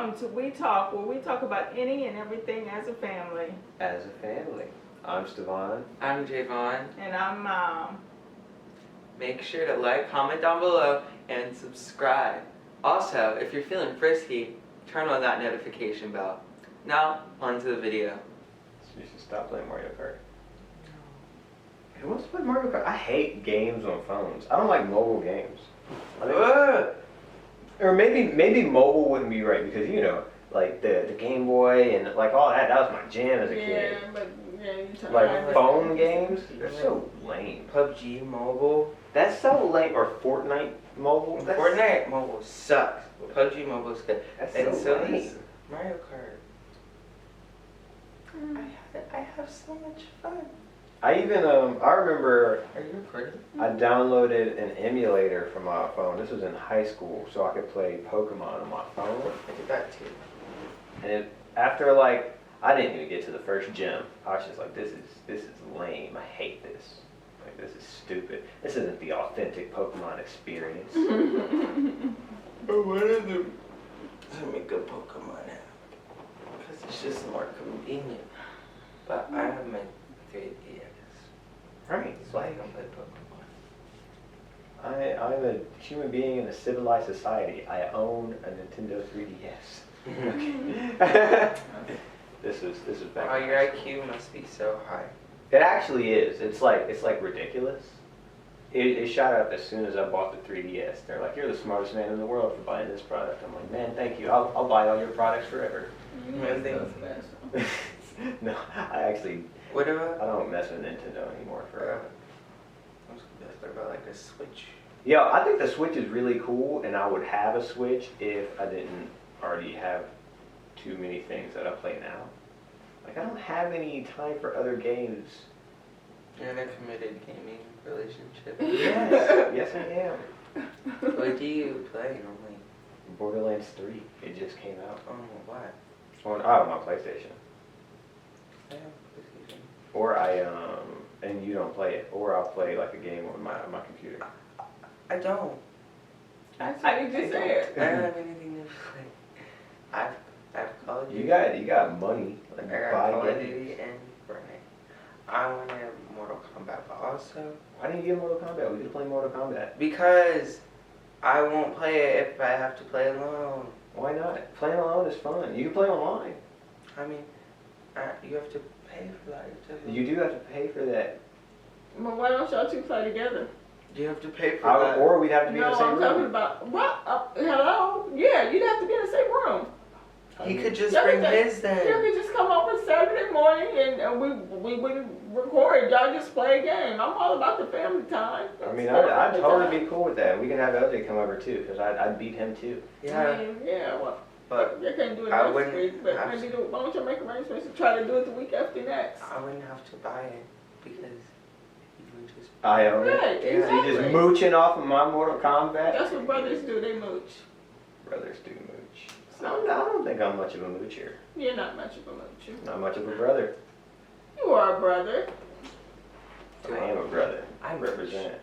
welcome to We Talk, where we talk about any and everything as a family. As a family. I'm Stavohn. I'm Jaevohn. And I'm Mom. Make sure to like, comment down below, and subscribe. Also, if you're feeling frisky, turn on that notification bell. Now, on to the video. You should stop playing Mario Kart. Who wants to play Mario Kart? I hate games on phones. I don't like mobile games. Or maybe mobile wouldn't be right because, you know, like the Game Boy and like all that was my jam as a kid. Yeah, like phone games, they're so lame. PUBG Mobile. That's so lame. Or Fortnite Mobile. Fortnite Mobile sucks. PUBG Mobile is good. That's and so so lame. is Mario Kart. I have so much fun. I even I remember Are you recording? I downloaded an emulator for my phone. This was in high school, so I could play Pokemon on my phone. I did that too. And after like I didn't even get to the first gym. I was just like, this is lame. I hate this. Like this is stupid. This isn't the authentic Pokemon experience. But what are the make a Pokemon app? Because it's just more convenient. But I have my 3DS. Right. So I don't play Pokemon. I'm a human being in a civilized society. I own a Nintendo 3DS. Okay. This is back. Oh, your IQ must be so high. It actually is. It's like ridiculous. It shot up as soon as I bought the 3DS. They're like, "You're the smartest man in the world for buying this product." I'm like, "Man, thank you. I'll buy all your products forever." No, I actually I don't mess with Nintendo anymore for. I was gonna ask about like a Switch. Yeah, I think the Switch is really cool, and I would have a Switch if I didn't already have too many things that I play now. Like I don't have any time for other games. You're in a committed gaming relationship. Yes I am. What do you play normally? Borderlands 3. It just came out. Oh, what? On my PlayStation. I have PlayStation. Or and you don't play it. Or I'll play like a game on my computer. I don't. That's what you just said. I don't have anything to play. I've Call of Duty. You got money. Like I got Call of Duty and Fortnite. I want to have Mortal Kombat, but also why didn't you get Mortal Kombat? We could play Mortal Kombat. because I won't play it if I have to play alone. Why not? Playing alone is fun. You can play online. I mean, you have to pay for that. You do have to pay for that. Well, why don't y'all two play together? You have to pay for that. Or we'd have to be in No, the same I'm talking room. about, what? Hello? Yeah, you'd have to be in the same room. He could just Y'all bring could his You then. could just come over Saturday morning and we would record. Y'all just play a game. I'm all about the family time. I mean, I'd totally be cool with that. We can have LJ come over too, because I'd beat him too. Yeah, Well, but you can't do it I next wouldn't week, but have maybe why don't you make arrangements to try to do it the week after next? I wouldn't have to buy it because he would just. I own it. Right, Yeah. You exactly. just mooching off of my Mortal Kombat? That's what brothers do, they mooch. Brothers do mooch. I don't think I'm much of a moocher. You're not much of a moocher. Not much of a brother. You are a brother. I am a brother. I represent.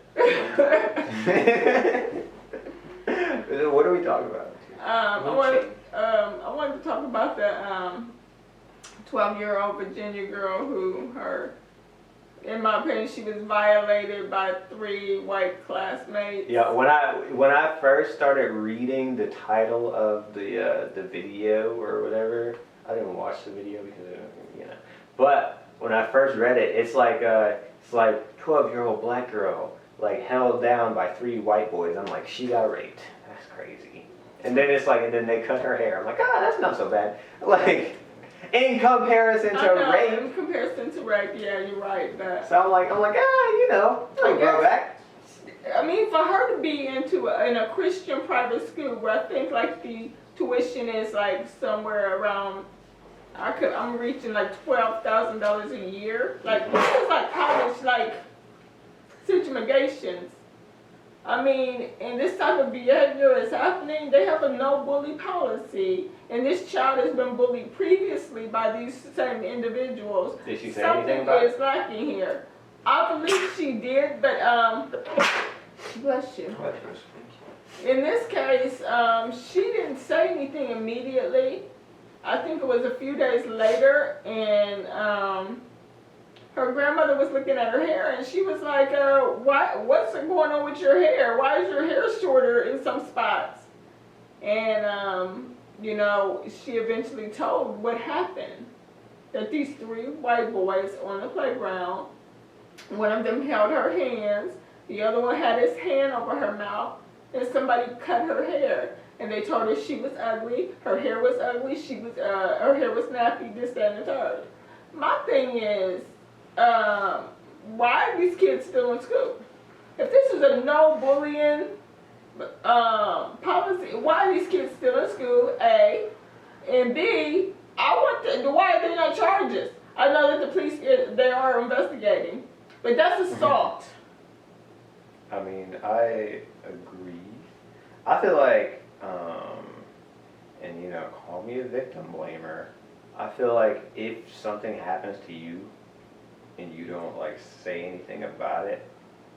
What are we talking about? I wanted to talk about the 12-year-old Virginia girl who in my opinion, she was violated by 3 white classmates. Yeah, when I first started reading the title of the video or whatever, I didn't watch the video because but when I first read it, it's like 12-year-old black girl like held down by 3 white boys. I'm like, she got raped. That's crazy. And then and then they cut her hair. I'm like, that's not so bad. Like. In comparison to rape. In comparison to rape, yeah, you're right. But so I'm like, I'll grow back. I mean, for her to be in a Christian private school where I think like the tuition is like somewhere around, I'm reaching like $12,000 a year. Like this is like college like situations. I mean, and this type of behavior is happening. They have a no bully policy. And this child has been bullied previously by these same individuals. Did she say anything about it? Something is lacking here. I believe she did, but bless you. in this case, she didn't say anything immediately. I think it was a few days later, and her grandmother was looking at her hair, and she was like, what's going on with your hair? Why is your hair shorter in some spots? And, you know, she eventually told what happened. That these 3 white boys on the playground, one of them held her hands, the other one had his hand over her mouth, and somebody cut her hair. And they told her she was ugly, her hair was ugly, her hair was nappy, this, that, and the third. My thing is, why are these kids still in school? If this is a no bullying policy, why are these kids still in school, A? And B, why are there no charges? I know that the police, they are investigating, but that's assault. I mean, I agree. I feel like, and you know, call me a victim blamer. I feel like if something happens to you and you don't like say anything about it,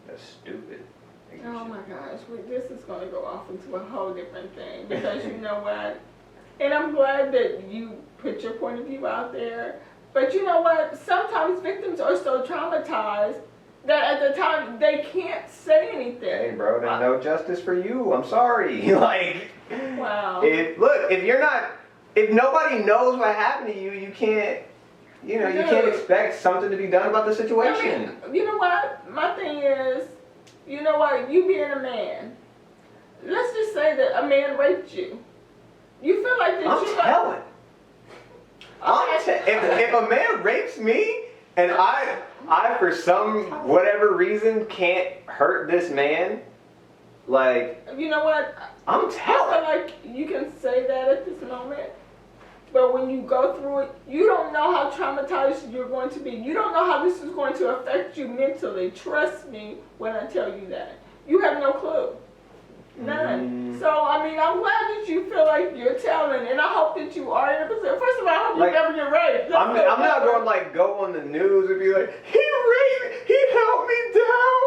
that's stupid. Like, Oh my gosh, this is going to go off into a whole different thing, because you know what? And I'm glad that you put your point of view out there, but you know what? Sometimes victims are so traumatized that at the time they can't say anything. Hey bro, there's no justice for you. I'm sorry. Like, wow. If nobody knows what happened to you, you can't, you know, you can't expect something to be done about the situation. I mean, you know what? My thing is, you know what? You being a man, let's just say that a man raped you. You feel like that I'm telling. If a man rapes me and I for some whatever reason can't hurt this man, like, you know what? I'm telling. I feel like you can say that at this moment, but when you go through it, you don't know how traumatized you're going to be. You don't know how this is going to affect you mentally. Trust me when I tell you that. You have no clue. None. So, I mean, I'm glad that you feel like you're telling, and I hope that you are in a position. First of all, I hope you never get raped. I'm not going to like go on the news and be like, he raped me, he held me down.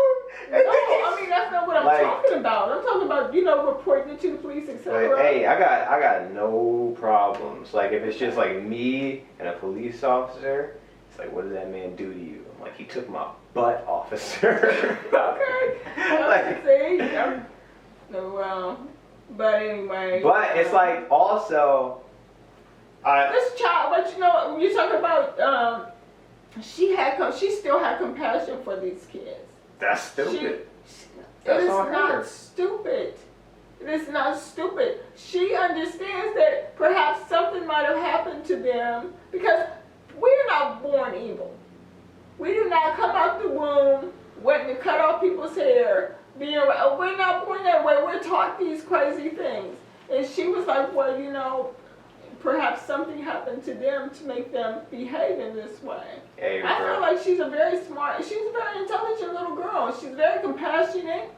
No, I mean, that's not what I'm talking about. I'm talking about, you know, reporting it to the police, etc. Like, hey, I got no problems. Like, if it's just like me and a police officer, it's like, what did that man do to you? I'm like, he took my butt, officer. Okay. Like, See? Well, but anyway. But it's like also, this child, but you know, when you talk about, she still had compassion for these kids. That's stupid. It is not stupid. It is not stupid. She understands that perhaps something might have happened to them, because we're not born evil. We do not come out the womb wanting to cut off people's hair. We're not born that way. We're taught these crazy things. And she was like, well, you know, perhaps something happened to them to make them behave in this way. Hey, I feel like she's a very intelligent little girl. She's very compassionate.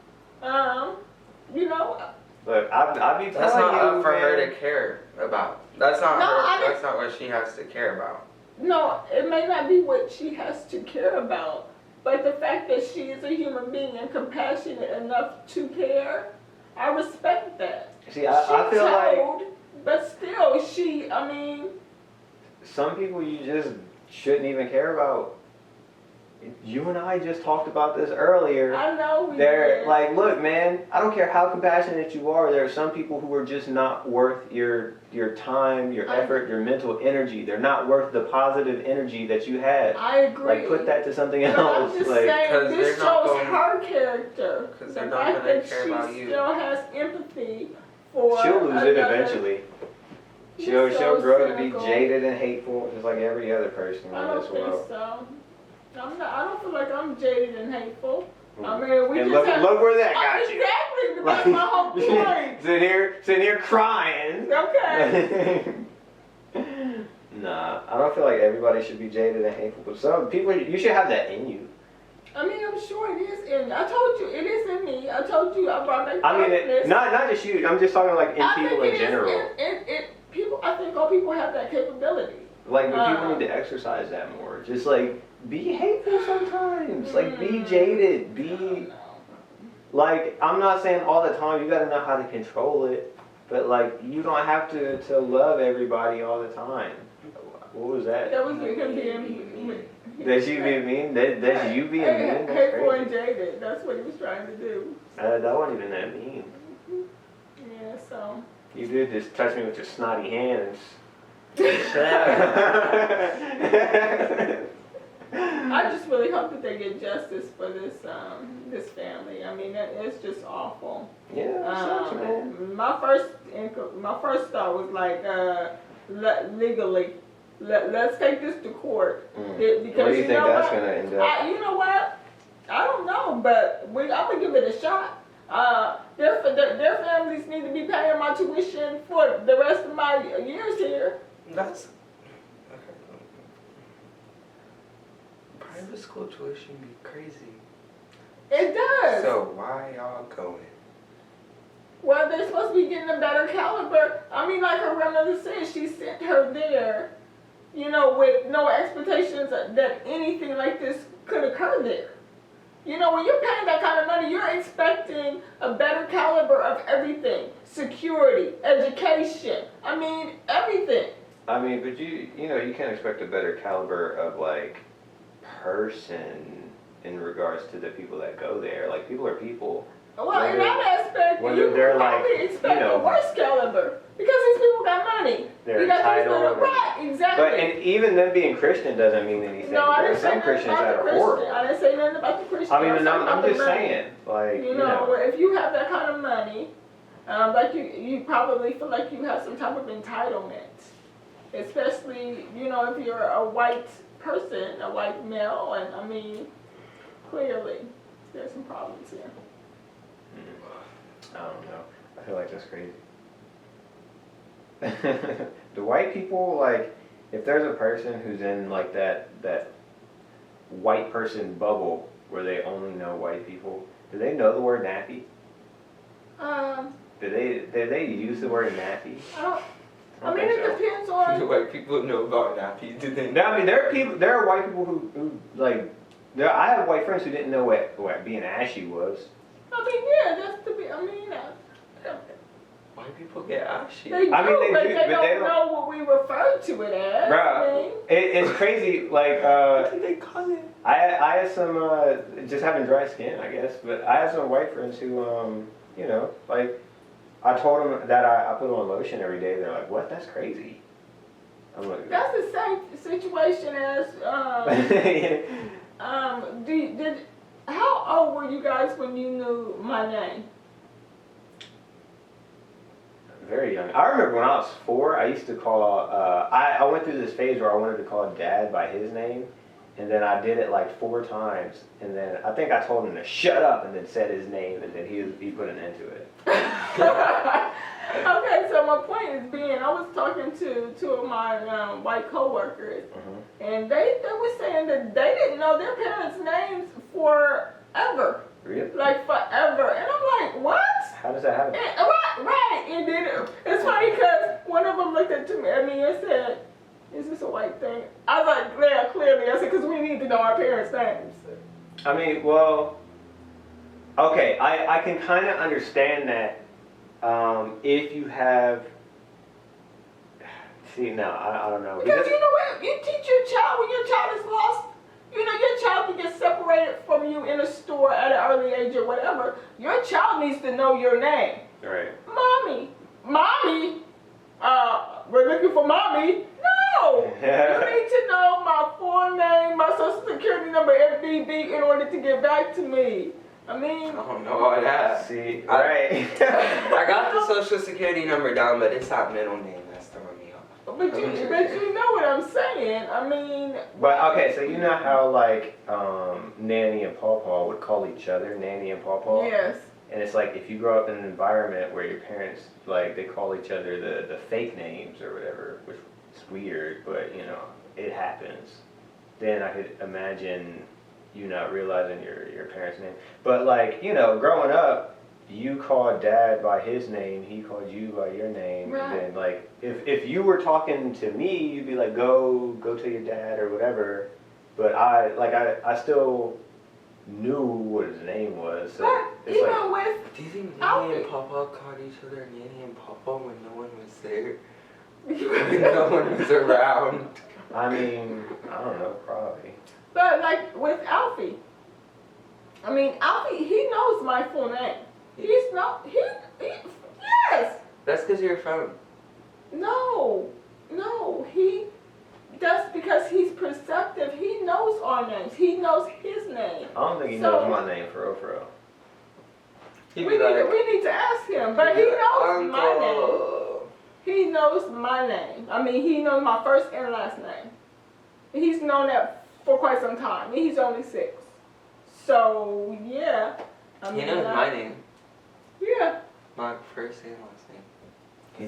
You know. Look, I'll be telling you, that's not up for man. her to care about. That's not No, her. That's not what she has to care about. No, it may not be what she has to care about. But the fact that she is a human being and compassionate enough to care, I respect that. See, I feel like, but still, I mean, some people you just shouldn't even care about. You and I just talked about this earlier. I know we They're did. like, look, man, I don't care how compassionate you are. There are some people who are just not worth your time, your effort, your mental energy. They're not worth the positive energy that you had. I agree. Like, put that to something But else. I'm just Like, saying, this shows her character. Because The they're not fact going that to care she about you. still has empathy for she'll lose it another- eventually. She's She'll so grow to be cynical. jaded and hateful, just like every other person I in don't this think world. so. I don't feel like I'm jaded and hateful. I mean, we And just look where that got you. Exactly, but that's my whole point. sitting here crying. Okay. Nah, I don't feel like everybody should be jaded and hateful, but some people, you should have that in you. I mean, I'm sure it is in me. I told you, it is in me. I told you, I brought my I mean, not just you. I'm just talking like in people in general. I think all people have that capability. Like, but people need to exercise that more. Just like be hateful sometimes. Like be jaded. Be like, I'm not saying all the time, you gotta know how to control it, but like, you don't have to love everybody all the time. What was that? That was him being. That you being mean? That's you being mean? That's Hateful and crazy. jaded. That's what he was trying to do. That wasn't even that mean. Yeah, so. You did just touch me with your snotty hands. I just really hope that they get justice for this this family. I mean, it's just awful. Yeah, such, man. My first thought was like, legally, let's take this to court. Because What do you think that's what? gonna end up? You know what? I don't know, but I'm gonna give it a shot. Their families need to be paying my tuition for the rest of my years here. That's okay. Private school tuition be crazy. It does. So why y'all going? Well, they're supposed to be getting a better caliber. I mean, like her grandmother said, she sent her there, you know, with no expectations that anything like this could occur there. You know, when you're paying that kind of money, you're expecting a better caliber of everything. Security, education, I mean, everything. I mean, but you know, you can't expect a better caliber of like person in regards to the people that go there. Like, people are people. Well, in that aspect, whether you they're probably like, expect you know, a worse caliber because these people got money. They're You got these entitled. little, right, exactly. But and even them being Christian doesn't mean anything. No, I There are didn't say some nothing Christians about that the are Christian. horrible. I didn't say nothing about the Christian. I mean, and talking I'm about just the money. saying, like, You know, if you have that kind of money, like you probably feel like you have some type of entitlement, especially, you know, if you're a white person, a white male, and I mean, clearly there's some problems here. I don't know. I feel like that's crazy. The white people, like, if there's a person who's in like that white person bubble where they only know white people, do they know the word nappy? Do they use the word nappy? I mean, it depends on. Do white people know about nappies? Do they? No, I mean, there are white people who like. I have white friends who didn't know what being ashy was. I mean, yeah, that's to be. I mean, White people get ashy. they do, I mean, but they they don't don't know what we refer to it as. Bruh, it's crazy. Like, What do they call it? I had some just having dry skin, I guess. But I had some white friends who, you know, like, I told them that I put on lotion every day. They're like, "What? That's crazy." I'm like, That's the same situation as how old were you guys when you knew my name? very young. I remember when I was 4, I used to call. I went through this phase where I wanted to call Dad by his name, and then I did it like 4 times, and then I think I told him to shut up, and then said his name, and then he put an end to it. Okay, so my point is being, I was talking to 2 of my white coworkers, and they were saying that they didn't know their parents' names forever. Really? Like forever. And I'm like, what? How does that happen? Right. And then it's funny because one of them looked at me and said, "Is this a white thing?" I was like, "Yeah, clearly." I said, "Because we need to know our parents' names." I mean, well, okay, I can kind of understand that if you have. See, no, I don't know. Because you know what? You teach your child when your child is lost. You know, your child can get separated from you in a store at an early age or whatever. Your child needs to know your name. Right. Mommy, we're looking for mommy. No, you need to know my full name, my social security number, FBB, in order to get back to me. I mean, I don't know all that. See, right. I got the social security number down, but it's not middle name. That's throwing me off. but you know what I'm saying. I mean. But okay, so you know how like Nanny and Pawpaw would call each other Nanny and Pawpaw? Yes. And it's like if you grow up in an environment where your parents like they call each other the fake names or whatever, which is weird, but you know, it happens. Then I could imagine you not realizing your parents' name. But like, you know, growing up, you called Dad by his name, he called you by your name, Right. and then like if you were talking to me, you'd be like, go to your dad or whatever. But I still knew what his name was. So But it's even like, with Do you think Alfie. Nanny and Pawpaw called each other Nanny and Pawpaw when no one was there? When no one was around? I mean, I don't know, probably. But like with Alfie, I mean Alfie, he knows my full name. He's not. He yes. That's because you're from. No. He does because he's perceptive. He knows our names. He knows his name. I don't think he So- knows my name for real. He'd We be like, need to ask him, but he knows my name. Uncle. He knows my name. I mean, he knows my first and last name. He's known that for quite some time. He's only 6. So, yeah. I He mean, knows my name. Yeah. My first and last name. He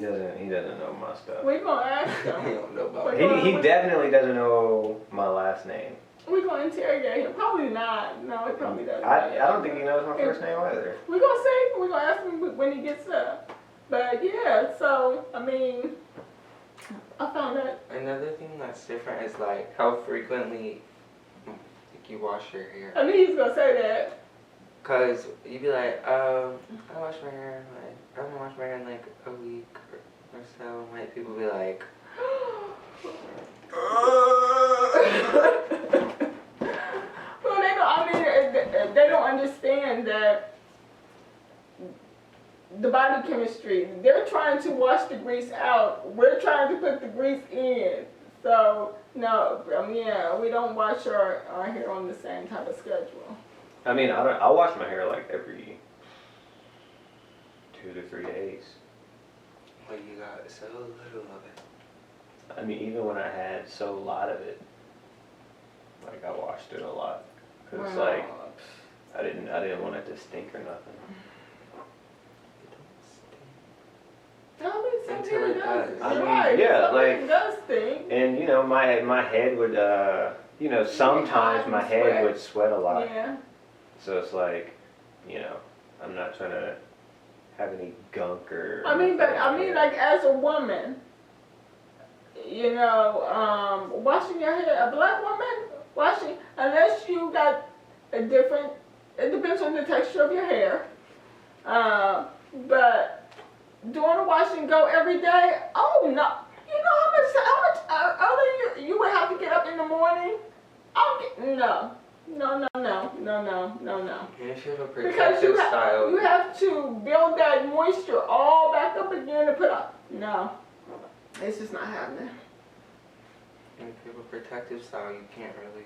doesn't know my stuff. We're going to ask I him. don't know about Wait. it. He definitely doesn't know my last name. We're going to interrogate him. Probably not. No, he probably doesn't. I don't think he knows my first name either. We're going to see. We're going to ask him when he gets up. But, yeah, so, I mean, I found that. Another thing that's different is like how frequently you wash your hair. I knew he was going to say that. Cause you'd be like, I wash my hair I haven't washed my hair in like a week or so. Like people be like, Well, they don't. I mean, they don't understand that the body chemistry. They're trying to wash the grease out. We're trying to put the grease in. So no, yeah, we don't wash our hair on the same type of schedule. I mean, I wash my hair like every 2 to 3 days. well, you got so little of it. I mean, even when I had so lot of it, like I washed it a lot. Cause it's like I didn't want it to stink or nothing. I mean, some Until hair it does. does. I You're mean, right. yeah, some like- hair does stink. And you know, my head would sometimes my head would sweat a lot. Yeah. So it's like, you know, I'm not trying to have any gunk or. I mean, like as a woman, you know, washing your hair, a black woman washing, unless you got a different, it depends on the texture of your hair. But doing a wash and go every day, oh no, you know how much early you would have to get up in the morning? No. And if you have a Because protective style, you have to build that moisture all back up again to put up. No, it's just not happening. and if you have a protective style, you can't really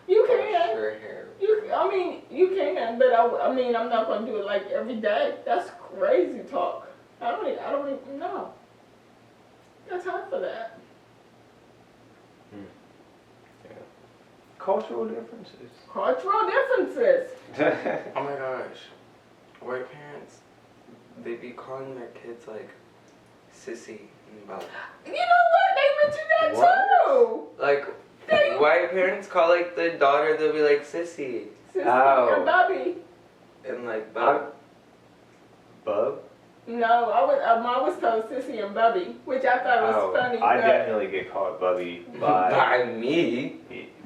You wash can. your hair. You can, but I mean, I'm not gonna do it like every day. That's crazy talk. I don't even know. Got time for that. Cultural differences. Cultural differences. Oh my gosh, white parents, they be calling their kids like Sissy and Bob. You know what? They mentioned that What? too. Like white parents call like the daughter, they'll be like Sissy Sissy Oh. and Bobby. and like Bob. Bub? No, I was told Sissy and Bubby, which I thought was funny. I but definitely get called Bubby By me.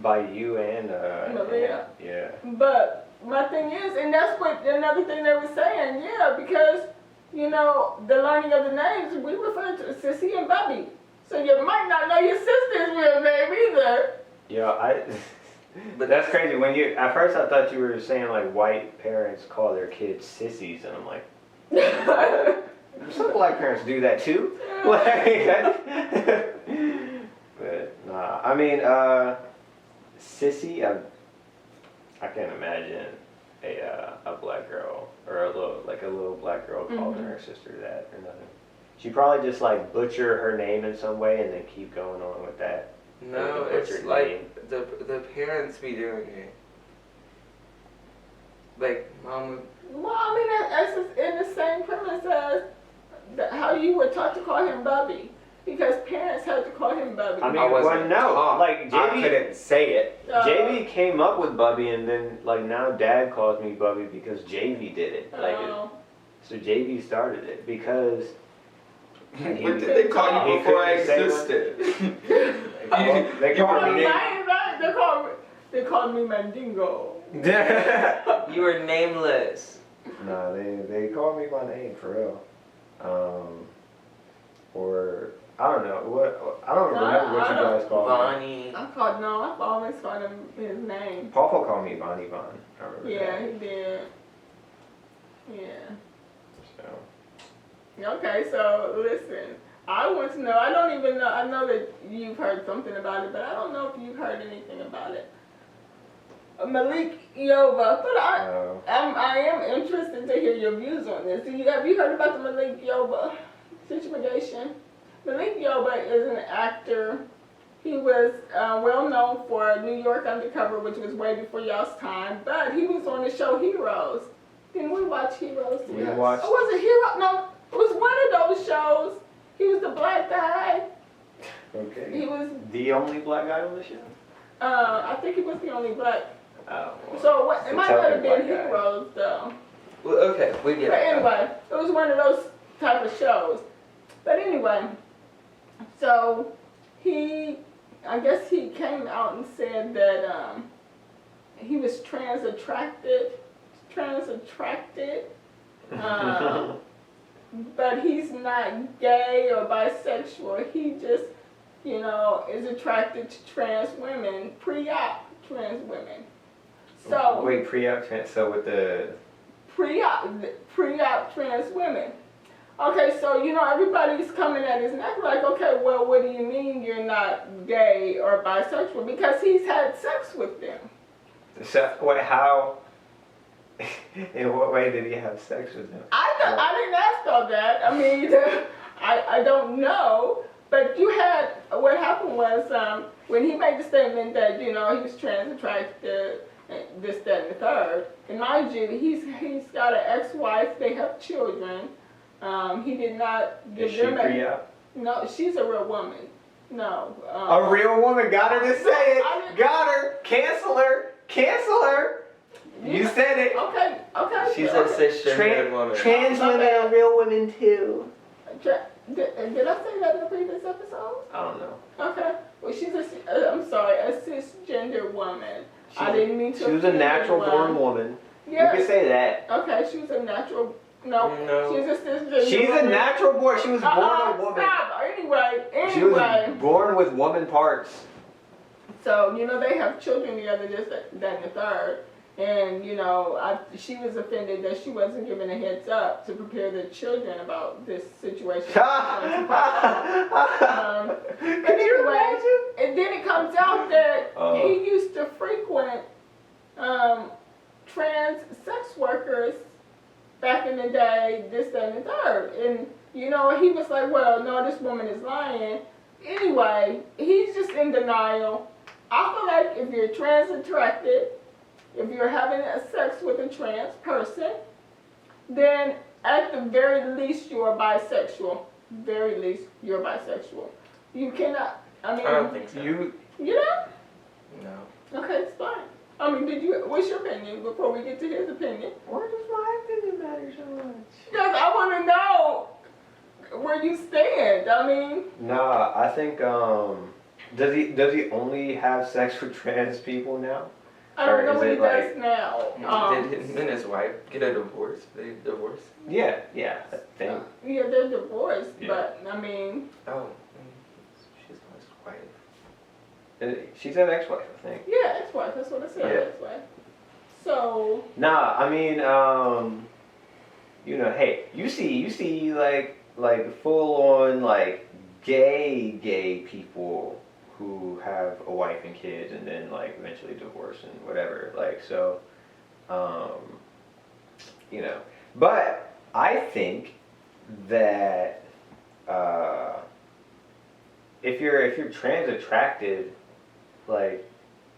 by you and Maria. yeah. But my thing is, and that's what another thing they were saying, yeah, because, you know, the learning of the names, we refer to Sissy and Bubby. So you might not know your sister's real name either. Yeah, but that's crazy. At first I thought you were saying like white parents call their kids sissies, and I'm like, some black parents do that too. But nah, I mean, sissy, I can't imagine a black girl or a little black girl calling her sister that or nothing. She probably just like butcher her name in some way and then keep going on with that. No, Like the it's butchered like name. the parents be doing it. Like mom would. Well, I mean, that's just in the same premise as how you were taught to call him Bubby. Because parents had to call him Bubby. I mean, I wasn't well, no, taught. like I JV, couldn't say it. JV came up with Bubby, and then like now Dad calls me Bubby because JV did it. So JV started it because. What did they call you before I existed? They called me. They called me Mandingo. You were nameless. No, they call me by name for real. Or I don't know what I don't remember what you guys call me. Bonnie. I've always called him his name. Pawpaw called me Bonnie Bon. I remember Yeah, that. he did. Yeah. So. Okay, so listen. I want to know. I don't even know. I know that you've heard something about it, but I don't know if you've heard anything about it. Malik Yoba, but I am interested to hear your views on this. Have you heard about the Malik Yoba situation? Malik Yoba is an actor. He was well known for New York Undercover, which was way before y'all's time, but he was on the show Heroes. Didn't we watch Heroes? We watched. Oh, was it Hero? No, it was one of those shows. He was the black guy. Okay. He was, the only black guy on the show? I think he was the only black. Oh. Well, So what, it might not have been black guy. Heroes though. Well, okay, we get But it. anyway, it was one of those type of shows. But anyway, so I guess he came out and said that he was transattracted. But he's not gay or bisexual. He just, is attracted to trans women, pre-op trans women. So wait, pre-op trans. So with the pre-op trans women. Okay, so everybody's coming at his neck like, okay, well, what do you mean you're not gay or bisexual? Because he's had sex with them. So wait, how? In what way did he have sex with them? I didn't ask all that. I mean, I don't know. But what happened was when he made the statement that he was trans-attracted, this, that, and the third. And mind you, he's got an ex-wife. They have children. He did not give Is she them pre-op? No, she's a real woman. No. A real woman. Got her to say I it. didn't- Got her. Cancel her. Cancel her. You said it. Okay. She's a okay. cisgender woman. Trans women are real women too. Did I say that in the previous episode? I don't know. Okay. Well, she's a cisgender woman. I didn't mean to. She was a offend natural anyone. born woman. Yes. You can say that. Okay, she was a natural. No. No. She's a cisgender. She's a woman. natural born. She was born a woman. Stop. Anyway. She was born with woman parts. So they have children together, this, that, and the third. And she was offended that she wasn't given a heads up to prepare the children about this situation. But anyway, and then it comes out that he used to frequent trans sex workers back in the day, this, that, and the third. And he was like, well, no, this woman is lying. Anyway, he's just in denial. I feel like if you're trans-attracted, if you're having sex with a trans person, then at the very least you're bisexual. Very least you're bisexual. You cannot. I don't think so. You know? No. Okay, it's fine. I mean, what's your opinion before we get to his opinion? Why does my opinion matter so much? Because I want to know where you stand. I mean. Nah, I think does he only have sex with trans people now? I don't Or know is what he it like- does now. Did him and his wife get a divorce? They divorced? Yeah, I think. Yeah, they're divorced, Yeah. but I mean. Oh, she's not his wife. She's an ex-wife, I think. Yeah, ex-wife. That's what I said. Yeah. Ex-wife. So. Nah, I mean, hey, you see, like full on like gay people who have a wife and kids and then like eventually divorce and whatever. Like so, But I think that if you're trans-attracted, like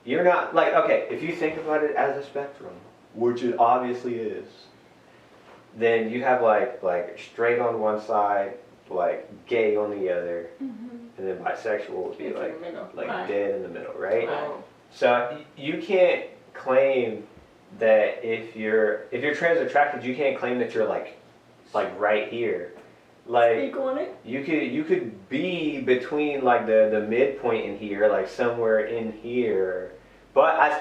you're not like okay. If you think about it as a spectrum, which it obviously is, then you have like straight on one side, like gay on the other, and then bisexual would be It's in like the middle. like Right. dead in the middle, right? Right. So you can't claim that if you're trans-attracted, you can't claim that you're like right here. Like Speak on it. you could be between like the midpoint in here, like somewhere in here, But I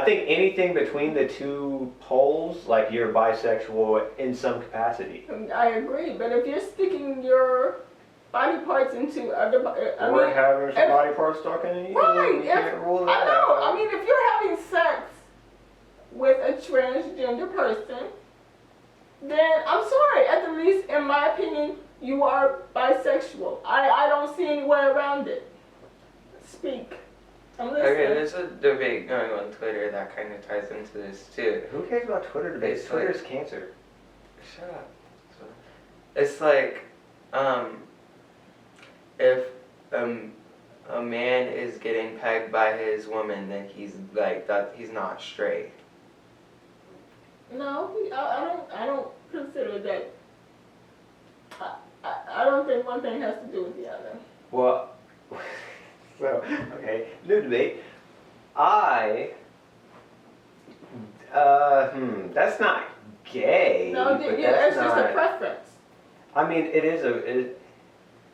think anything between the two poles, like you're bisexual in some capacity. I agree, but if you're sticking your body parts into other, Or having some body parts stuck in you, right? you can't rule that I know. out. I mean, if you're having sex with a transgender person, then I'm sorry. At the least, in my opinion, you are bisexual. I don't see any way around it. Speak. I'm listening. Okay, there's a debate going on Twitter that kind of ties into this too. Who cares about Twitter debates? It's Twitter's like- cancer. Shut up. It's like, if a man is getting pegged by his woman, then he's like that. He's not straight. No, I don't consider that. I don't think one thing has to do with the other. Well, so, okay, new debate. That's not gay. No, but yeah, that's it's just a not- preference. I mean,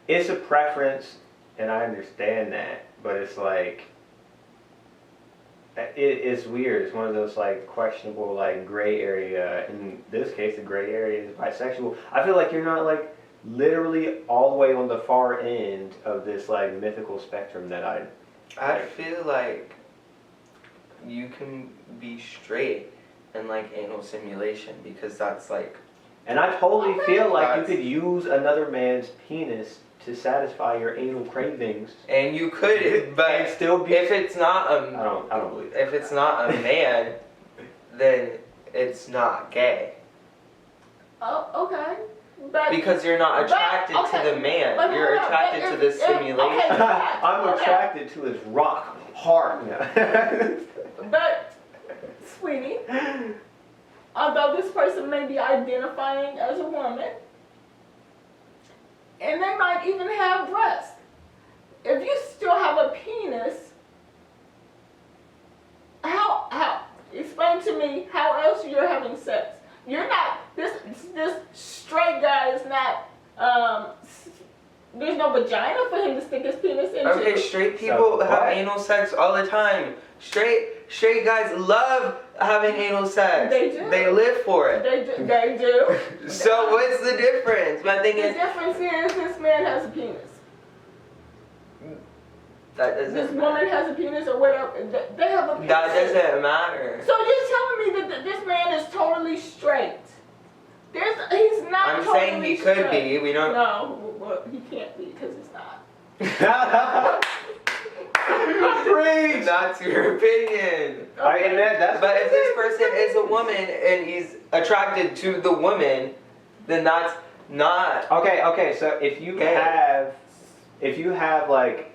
it's a preference, and I understand that, but it's like, it's weird. It's one of those like questionable, like gray area. In this case, the gray area is bisexual. I feel like you're not like literally all the way on the far end of this like mythical spectrum that I feel like you can be straight in like anal simulation because that's like. And I totally Okay. feel like you That's- could use another man's penis to satisfy your anal cravings And you could, and but still be. if it's not I don't believe that. if it's not a man, then it's not gay Oh, okay. But because you're not But, attracted okay, to the man. but You're hold on, attracted but to if- the if- simulation. okay. I'm Okay. attracted to his rock hard. But, sweetie, although this person may be identifying as a woman, and they might even have breasts, if you still have a penis, how, explain to me how else you're having sex. You're not, this straight guy is not, there's no vagina for him to stick his penis into. Okay, straight people So, have what? anal sex all the time. Straight guys love having anal sex. They do. They live for it. They do. So what's the difference? My thing The is difference is this man has a penis. that This doesn't woman has a penis or whatever. They have a penis. that doesn't matter. So you're telling me that this man is totally straight? He's not I'm totally saying he could straight. be. We don't. No, well, he can't be because he's not. Preach! That's your opinion. And that's But if this person is a woman and he's attracted to the woman, then that's not. Okay. So if you Okay. have like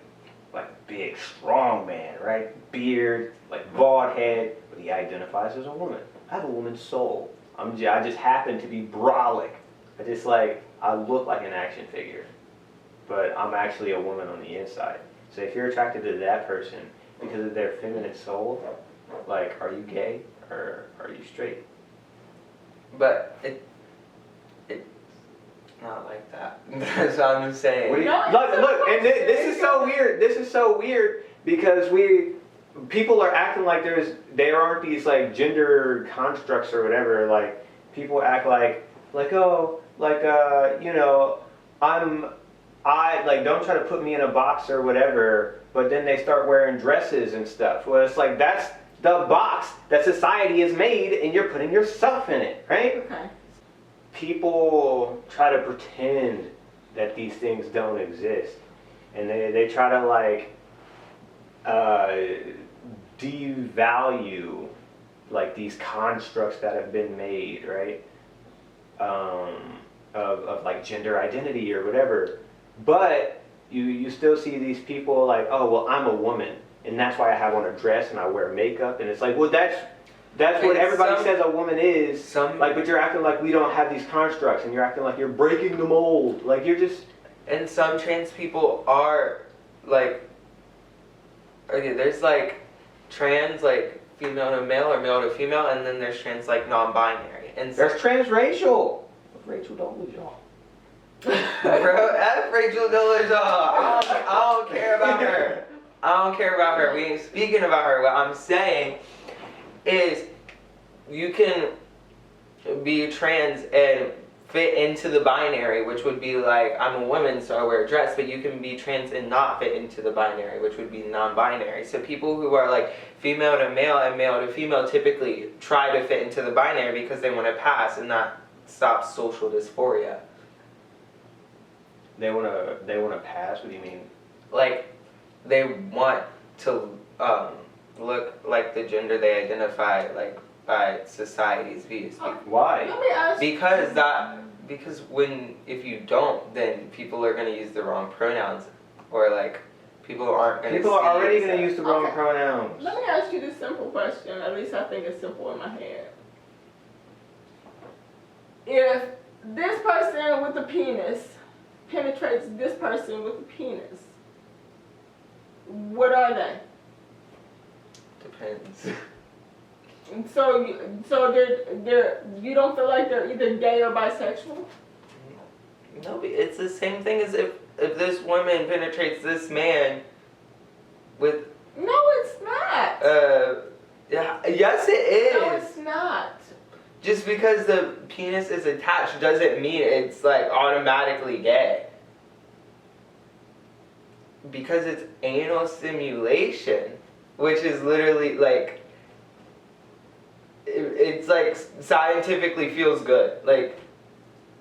big, strong man, right? Beard, like bald head, but he identifies as a woman. I have a woman's soul. I just happen to be brolic. I look like an action figure, but I'm actually a woman on the inside. So if you're attracted to that person because of their feminine soul, like, are you gay or are you straight? But it's not like that. That's what I'm saying. What do you- No, look, and it's a this is so weird. This is so weird because people are acting like there aren't these like gender constructs or whatever. Like people act like I like don't try to put me in a box or whatever. But then they start wearing dresses and stuff. Well, it's like that's the box that society has made, and you're putting yourself in it, right? Okay. People try to pretend that these things don't exist, and they try to like devalue like these constructs that have been made, right? Of like gender identity or whatever. But you still see these people like, oh well, I'm a woman, and that's why I have on a dress and I wear makeup, and it's like, well, that's what And everybody says a woman is. Like, but you're acting like we don't have these constructs, and you're acting like you're breaking the mold. Like you're just. And some trans people are like, okay, there's like trans like female to male or male to female, and then there's trans like non-binary. And so, There's transracial. Rachel, don't lose y'all. bro, F Rachel Dolezal. I don't care about her. I don't care about her. We ain't speaking about her. What I'm saying is you can be trans and fit into the binary, which would be like, I'm a woman, so I wear a dress, but you can be trans and not fit into the binary, which would be non-binary. So people who are like female to male and male to female typically try to fit into the binary because they want to pass, and that stops social dysphoria. They wanna pass. What do you mean? Like, they want to look like the gender they identify like by society's views. Why? Let me ask Because if you don't, then people are gonna use the wrong pronouns, or like people aren't gonna. People are already gonna use the wrong Okay. pronouns. Let me ask you this simple question. At least I think it's simple in my head. If this person with the penis penetrates this person with the penis, what are they? Depends. And so you don't feel like they're either gay or bisexual? No, it's the same thing as if this woman penetrates this man with. No, it's not. Yeah, yes, it is. No, it's not. Just because the penis is attached doesn't mean it's like automatically gay. Because it's anal stimulation, which is literally like, it's like scientifically feels good. Like,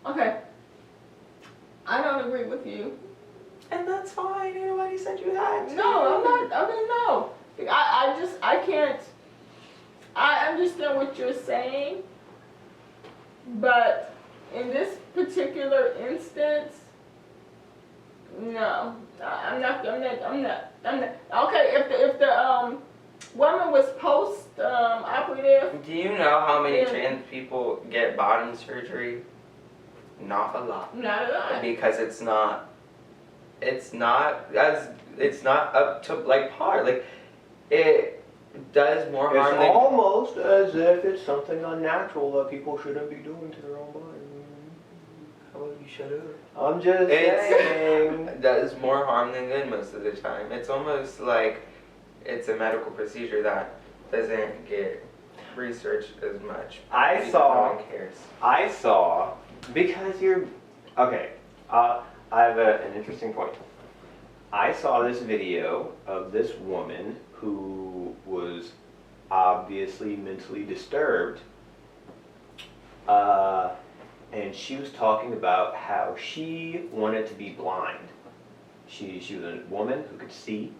Okay. I don't agree with you. and that's fine. Ain't nobody said you had to. No, I'm not. I mean, no. I can't. I understand what you're saying, but in this particular instance, no. I'm not. Okay, if the woman was post-operative. Do you know how many Yeah. trans people get bottom surgery? Not a lot. Not at all. Because it's not up to like par. Like, it does more harm It's than. almost as if it's something unnatural that people shouldn't be doing to their own body. How about you shut up? I'm just saying. It does more harm than good most of the time. It's almost like it's a medical procedure that doesn't get researched as much. because no one cares. Because you're, okay, I have an interesting point. I saw this video of this woman who was obviously mentally disturbed, and she was talking about how she wanted to be blind. She was a woman who could see.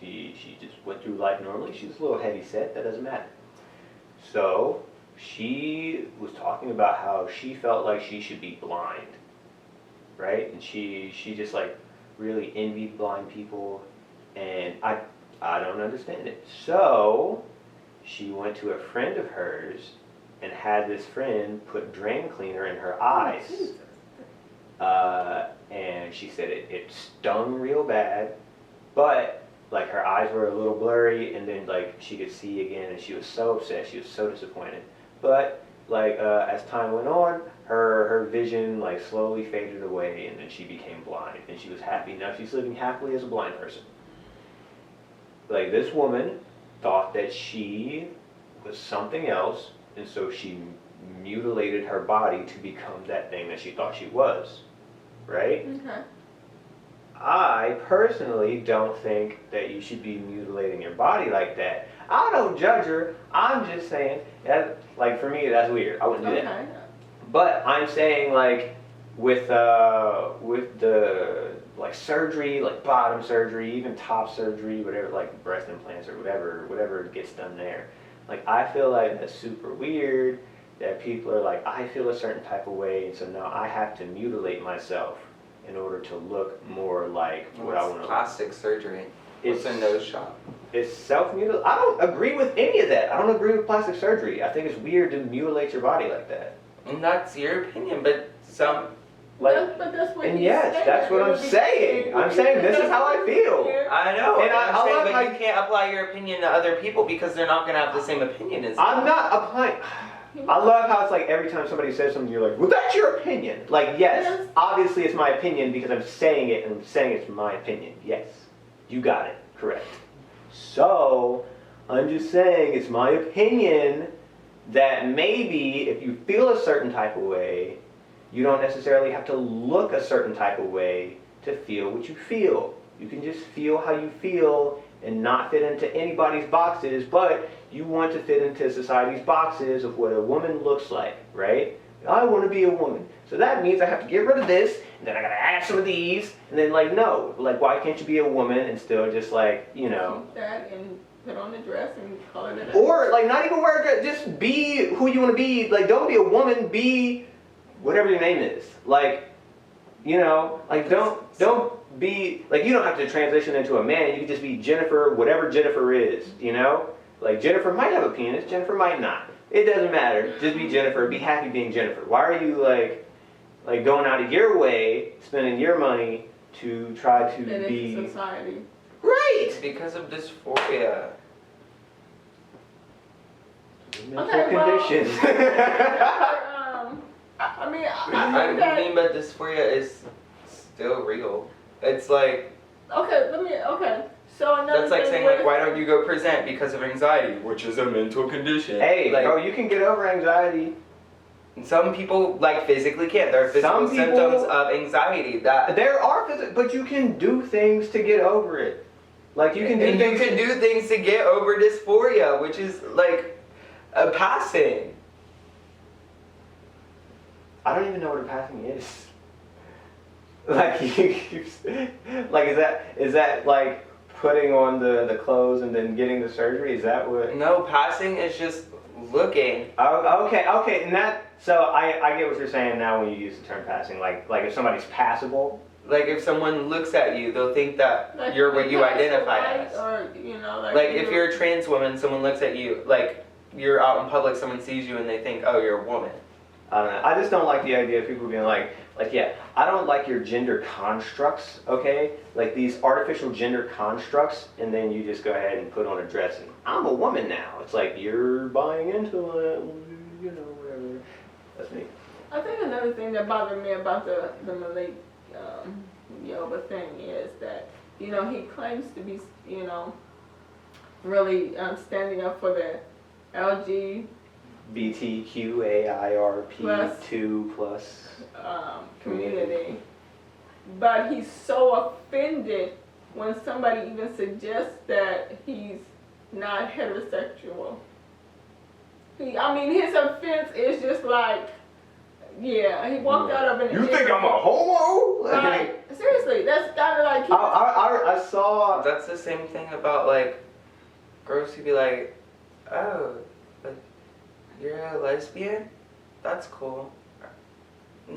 She just went through life normally. She was a little heavy set, that doesn't matter. So she was talking about how she felt like she should be blind, right? And she just like really envied blind people, and I don't understand it. So she went to a friend of hers and had this friend put drain cleaner in her eyes. And she said it stung real bad, but like her eyes were a little blurry, and then like she could see again, and she was so upset, she was so disappointed. But like as time went on, her vision like slowly faded away, and then she became blind, and she was happy. Now she's living happily as a blind person. Like, this woman thought that she was something else, and so she mutilated her body to become that thing that she thought she was, right? Okay. I personally don't think that you should be mutilating your body like that. I don't judge her. I'm just saying that, like, for me, that's weird. I wouldn't do that. Okay. But I'm saying, like, with the like surgery, like bottom surgery, even top surgery, whatever, like breast implants or whatever gets done there. Like, I feel like that's super weird that people are like, I feel a certain type of way, and so now I have to mutilate myself in order to look more like what I want to. Plastic surgery. It's a nose shot. It's self-mutilation. I don't agree with any of that. I don't agree with plastic surgery. I think it's weird to mutilate your body like that. And that's your opinion, but some. Like, But that's what and he's yes, saying. that's what I'm saying. I'm saying this is how I feel. I know, And I I'm love saying, but how you can't apply your opinion to other people because they're not gonna have the same opinion as you. I'm not applying. I love how it's like every time somebody says something, you're like, well, that's your opinion. Like, yes, obviously it's my opinion because I'm saying it, and I'm saying it's my opinion. Yes, you got it. Correct. So, I'm just saying, it's my opinion that maybe if you feel a certain type of way, you don't necessarily have to look a certain type of way to feel what you feel. You can just feel how you feel and not fit into anybody's boxes, but you want to fit into society's boxes of what a woman looks like, right? I want to be a woman. So that means I have to get rid of this, and then I gotta add some of these, and then like, no. Like, why can't you be a woman and still just like, you know. Keep that and put on the dress and call it a day. Or like, not even wear a dress, just be who you want to be. Like, don't be a woman, be whatever your name is. Like, you know, like don't be, like, you don't have to transition into a man. You can just be Jennifer, whatever Jennifer is, you know? Like, Jennifer might have a penis, Jennifer might not. It doesn't matter. Just be Jennifer. Be happy being Jennifer. Why are you like going out of your way, spending your money to try to Fit be into society. right? Because of dysphoria. Mental Okay, well, conditions. I mean, I mean, but dysphoria is still real. It's like, okay. So another that's like thing saying, like, why don't you go present because of anxiety, which is a mental condition. Hey, like, bro, you can get over anxiety. some people, like, physically can't. There are physical Some people- symptoms of anxiety that... There are but you can do things to get over it. Like, you can do And you things. can do things to get over dysphoria, which is, like, a passing. I don't even know what a passing is. Like, like, is that like putting on the clothes and then getting the surgery? Is that what? No, passing is just looking. Oh, okay, and that. So I get what you're saying now when you use the term passing. Like if somebody's passable. Like, if someone looks at you, they'll think that Like, you're what you pass the identify light, as. or, you know, Like, if you're a trans woman, someone looks at you, like, you're out in public, someone sees you and they think, oh, you're a woman. I don't know. I just don't like the idea of people being like, yeah, I don't like your gender constructs, okay? Like these artificial gender constructs, and then you just go ahead and put on a dress and I'm a woman now. It's like you're buying into it, you know, whatever. That's me. I think another thing that bothered me about the Malik Yoba thing is that, you know, he claims to be, you know, really standing up for the BTQAIRP2+ community, but he's so offended when somebody even suggests that he's not heterosexual. His offense is just like, yeah, he walked out of an. You think I'm a homo? Like, seriously, that's kind of like. I saw. That's the same thing about, like, girls who be like, oh, like, you're a lesbian? That's cool.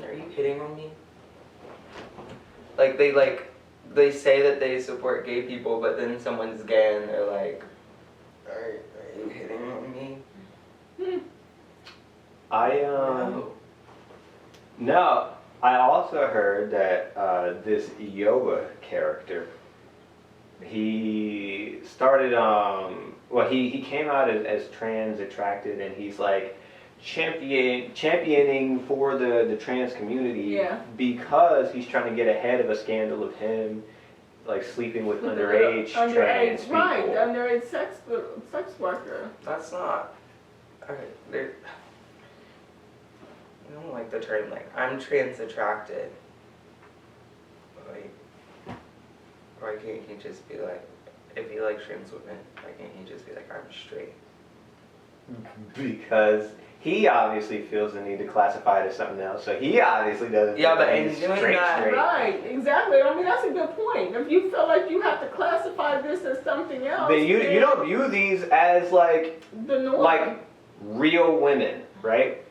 Are you hitting on me? Like, they say that they support gay people, but then someone's gay and they're like, are you hitting on me? No. I also heard that this Yoba character, he started, he came out as Transattracted, and he's like championing for the trans community because he's trying to get ahead of a scandal of him like sleeping with underage trans people. Right, underage sex worker. That's not. Okay, I don't like the term, like, I'm trans-attracted. Like, why can't he just be like, if he likes trans women, why can't he just be like, I'm straight? Because he obviously feels the need to classify it as something else, so he obviously doesn't. Yeah, but think in he's doing straight. Right, exactly. I mean, that's a good point. If you feel like you have to classify this as something else, Then you don't view these as like the norm. like real women, right?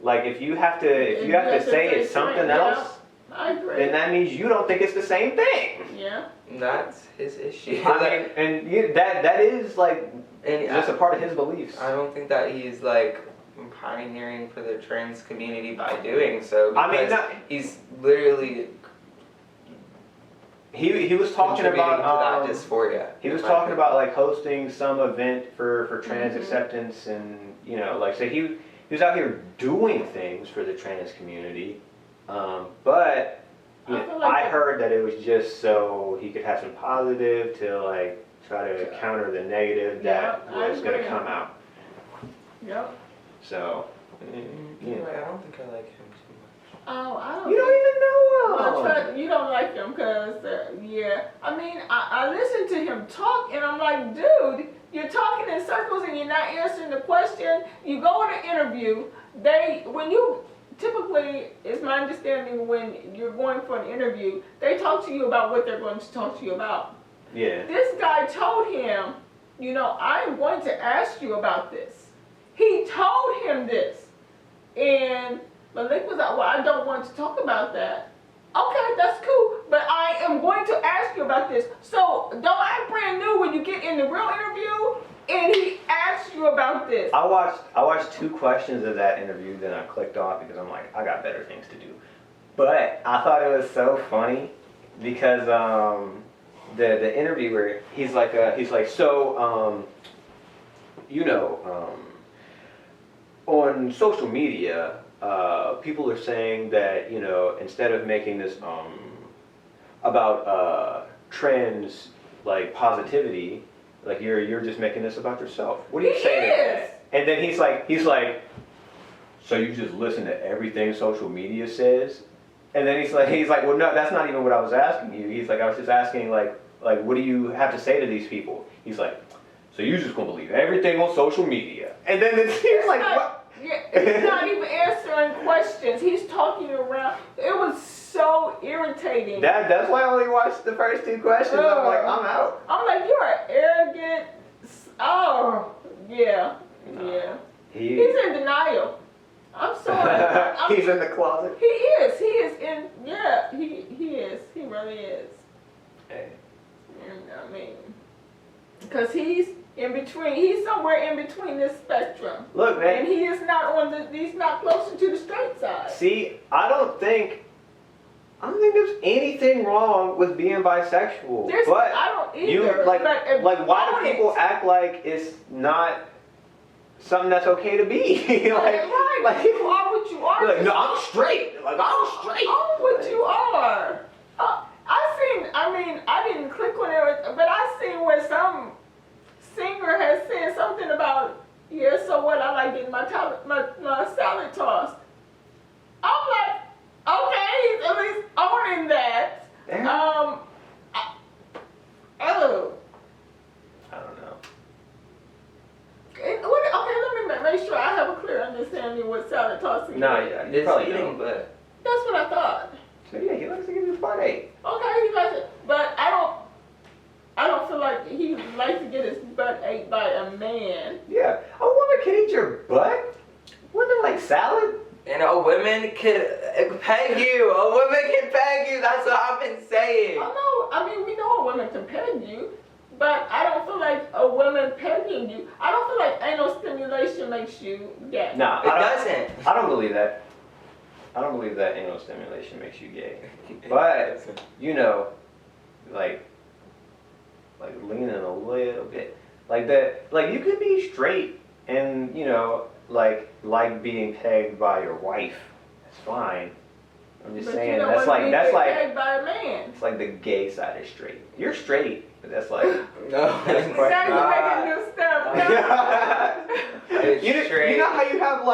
Like if you have to say it's something else, I agree. then that means you don't think it's the same thing. Yeah. That's his issue. I mean, and that is like And just a part of his beliefs. I don't think that he's like pioneering for the trans community by doing so. I mean, because he's literally he was talking about to that dysphoria. he was talking about like hosting some event for trans acceptance, and you know, like, so he was out here doing things for the trans community, but I feel like I heard that it was just so he could have some positive to like try to counter the negative that Yeah, I was going to agree. come out. Yep. So, Anyway, I don't think I like him too much. Oh, I don't. you don't even know Well, him. trust- you don't like him because, yeah. I mean, I listen to him talk and I'm like, dude, you're talking in circles and you're not answering the question. You go in an interview, typically, it's my understanding when you're going for an interview, they talk to you about what they're going to talk to you about. Yeah. This guy told him, I am going to ask you about this. He told him this. And Malik was like, well, I don't want to talk about that. Okay, that's cool, but I am going to ask you about this. So don't act brand new when you get in the real interview and he asks you about this. I watched 2 questions of that interview, then I clicked off because I'm like, I got better things to do. But I thought it was so funny because the interviewer, he's like, so on social media, people are saying that, instead of making this about trans like positivity, like you're just making this about yourself. What do you say to that? And then he's like, so you just listen to everything social media says? And then he's like, well, no, that's not even what I was asking you. He's like, I was just asking like what do you have to say to these people? He's like, so you just gonna believe everything on social media? And then he's like, what? Yeah, he's not even answering questions. He's talking around. It was so irritating. That's why I only watched the first 2 questions. I'm like, I'm out. I'm like, you are arrogant. Oh, yeah. No. Yeah. He's He's in denial. I'm sorry. he's in the closet. He is. He is in. Yeah. He is. He really is. Hey. And, I mean, because he's in between. He's somewhere in between this spectrum. Look, man. And he is not he's not closer to the straight side. See, I don't think there's anything wrong with being bisexual. But I don't either. you like why own do people it. act like it's not something that's okay to be? Right. You are what you are. like, no, I'm straight. Like, I'm straight. Own what you are. I didn't click on it, but I seen where some singer has said something about, yeah, so what, I like getting my salad tossed. I'm like, okay, he's at least owning that. Yeah. Oh. I don't know. Okay, let me make sure I have a clear understanding what salad tossing No, is. yeah, you It's probably eating, don't. but That's what I thought. So yeah, he looks like he's a butt ache. Okay, he likes it, but I don't feel like he likes to get his butt ate by a man. Yeah, a woman can eat your butt. Women like salad. women can peg you. A woman can peg you. That's what I've been saying. We know a woman can peg you, but I don't feel like a woman pegging you. I don't feel like anal stimulation makes you gay. No, It doesn't. I don't believe that. I don't believe that anal stimulation makes you gay. But like leaning a little bit, like that. Like you could be straight and like being pegged by your wife. That's fine. I'm just But saying you don't that's wanna like be pegged by a man. it's like the gay side of straight. You're straight, but that's like No, That's it's quite- Now you're not. making new stuff. It's you straight. know how you have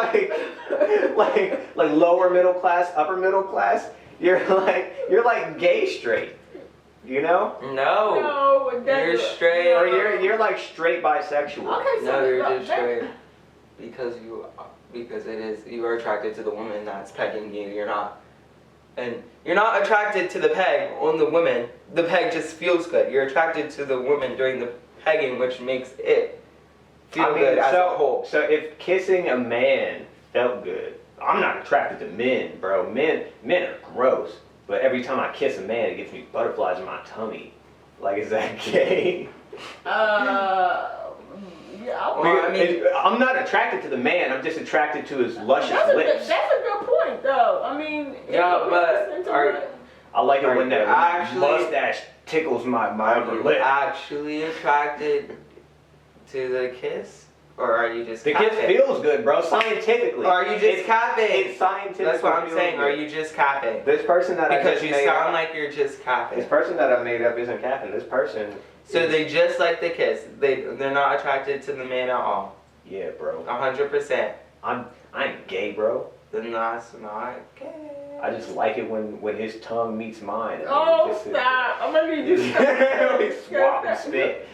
like lower middle class, upper middle class. You're like gay straight. You know? No. No, You're straight. Or you're like straight bisexual. Okay, so No, you're look, just straight. Because you are attracted to the woman that's pegging you. You're not. And you're not attracted to the peg on the woman. The peg just feels good. You're attracted to the woman during the pegging, which makes it feel good as a whole. So if kissing a man felt good, I'm not attracted to men, bro. Men are gross. But every time I kiss a man, it gives me butterflies in my tummy. Like, is that gay? Yeah, Well, I mean- I'm not attracted to the man. I'm just attracted to his luscious that's a lips. good point, though. I mean, Yeah, if you but listen to are- it- I like it Are when you that actually- mustache tickles my upper Are you lip. actually attracted to the kiss? Or are you just The capping? kiss feels good, bro. Scientifically. Or are you just capping? It's scientific. That's what I'm saying. Are you just capping? This person that I Because just you made sound up, like you're just capping. this person that I made up isn't capping. This person. So they just like the kiss. They're not attracted to the man at all. Yeah, bro. 100%. I ain't gay, bro. Then that's not gay. I just like it when his tongue meets mine. Oh, Just- stop. I'm gonna need you to We swap and spit.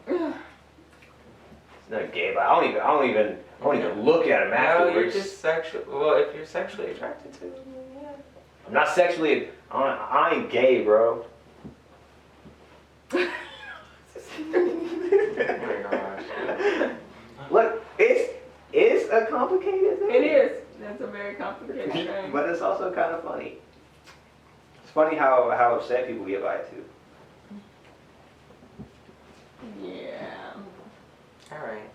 It's not gay, but I don't even look at him No, afterwards. you're just sexual. Well, if you're sexually attracted to them, then yeah. I'm not sexually. I ain't gay, bro. Oh my gosh. Look, it's a complicated thing. It is. That's a very complicated thing. But it's also kind of funny. It's funny how upset people get by it too. Yeah. Alright.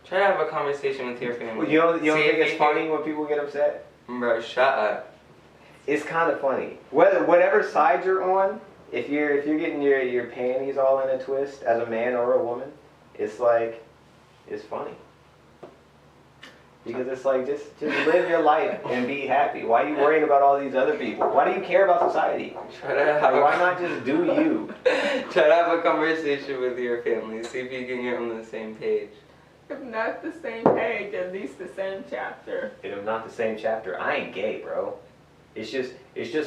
Try to have a conversation with your family. Well, you don't See think if it's you funny when people get upset? Bro, shut up. It's kind of funny. Whatever side you're on, if you're getting your panties all in a twist as a man or a woman, it's like it's funny. Because it's like just live your life and be happy. Why are you worrying about all these other people? Why do you care about society? Try to have Why not just do you? Try to have a conversation with your family. See if you can get on the same page. If not the same page, at least the same chapter. If not the same chapter, I ain't gay, bro. It's just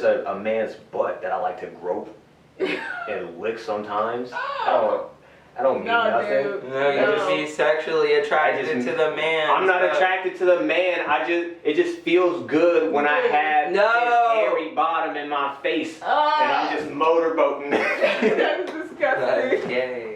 a man's butt that I like to grope and lick sometimes. I don't mean No, nothing. dude. No, you just be sexually attracted I just- to the man. I'm not so- attracted to the man. It just feels good when I have No. his hairy bottom in my face and I'm just motorboating. That is disgusting. That's gay.